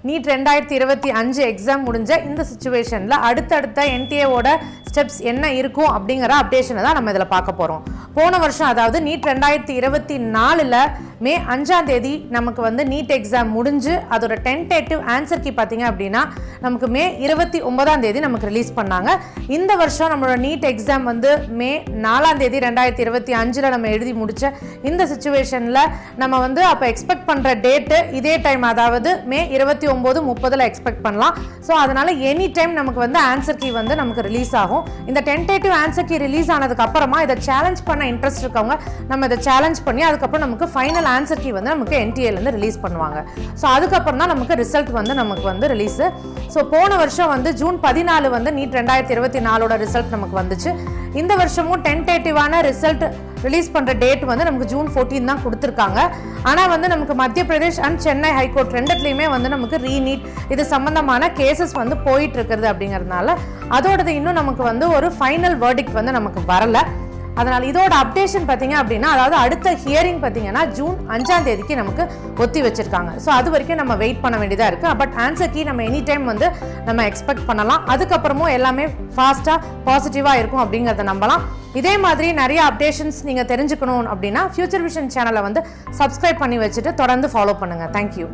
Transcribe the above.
NEET 2025 exam முடிஞ்ச இந்த சிச்சுவேஷனில் அடுத்தடுத்த என்டிஏவோட ஸ்டெப்ஸ் என்ன இருக்கும் அப்படிங்கிற அப்டேஷனை தான் நம்ம இதில் பார்க்க போகிறோம். போன வருஷம் அதாவது நீட் 2024 மே 5ஆம் தேதி நமக்கு வந்து நீட் எக்ஸாம் முடிஞ்சு அதோட டென்டேட்டிவ் ஆன்சர் கீ பார்த்தீங்க அப்படின்னா நமக்கு மே 29ஆம் தேதி நமக்கு ரிலீஸ் பண்ணாங்க. இந்த வருஷம் நம்மளோட நீட் எக்ஸாம் வந்து மே 4ஆம் தேதி 2025 நம்ம எழுதி முடிச்ச இந்த சிச்சுவேஷனில் நம்ம வந்து அப்போ எக்ஸ்பெக்ட் பண்ணுற டேட்டு இதே டைம், அதாவது மே 29-30 எக்ஸ்பெக்ட் பண்ணலாம். ஸோ அதனால எனி டைம் நமக்கு வந்து ஆன்சர் கீ வந்து நமக்கு ரிலீஸ் ஆகும். இந்த டென்டேட்டிவ் ஆன்சர் கீ ரிலீஸ் ஆனதுக்கு அப்புறமா இதை சேலஞ்ச் பண்ண இன்ட்ரெஸ்ட் இருக்கவங்க நம்ம இதை சேலஞ்ச் பண்ணி அதுக்கப்புறம் நமக்கு ஃபைனல் ஆன்சர் கீ வந்து நமக்கு என்டிஏலேருந்து ரிலீஸ் பண்ணுவாங்க. ஸோ அதுக்கப்புறம் தான் நமக்கு ரிசல்ட் வந்து நமக்கு வந்து ரிலீஸு. ஸோ போன வருஷம் வந்து ஜூன் 14 வந்து நீட் 2024 ரிசல்ட் நமக்கு வந்துச்சு. இந்த வருஷமும் டென்டேட்டிவான ரிசல்ட் ரிலீஸ் பண்ணுற டேட் வந்து நமக்கு ஜூன் 14 தான் கொடுத்துருக்காங்க. ஆனால் வந்து நமக்கு மத்திய பிரதேஷ் அண்ட் சென்னை ஹைகோர்ட் ரெண்டுத்துலேயுமே வந்து நமக்கு ரீநீட் இது சம்பந்தமான கேசஸ் வந்து போயிட்டு இருக்கிறது அப்படிங்கிறதுனால அதோடது இன்னும் நமக்கு வந்து ஒரு ஃபைனல் வேர்டிக்ட் வந்து நமக்கு வரலை. அதனால் இதோட அப்டேஷன் பார்த்தீங்க அப்படின்னா அதாவது அடுத்த ஹியரிங் பார்த்தீங்கன்னா ஜூன் 5ஆம் தேதிக்கு நமக்கு ஒத்தி வச்சிருக்காங்க. ஸோ அது வரைக்கும் நம்ம வெயிட் பண்ண வேண்டியதாக இருக்குது. பட் ஆன்சர் கீ நம்ம எனி டைம் வந்து நம்ம எக்ஸ்பெக்ட் பண்ணலாம். அதுக்கப்புறமும் எல்லாமே ஃபாஸ்ட்டாக பாசிட்டிவாக இருக்கும் அப்படிங்கிறத நம்பலாம். இதே மாதிரி நிறைய அப்டேஷன்ஸ் நீங்கள் தெரிஞ்சுக்கணும் அப்படின்னா ஃபியூச்சர் விஷன் சேனலை வந்து சப்ஸ்கிரைப் பண்ணி வச்சுட்டு தொடர்ந்து ஃபாலோ பண்ணுங்கள். தேங்க்யூ.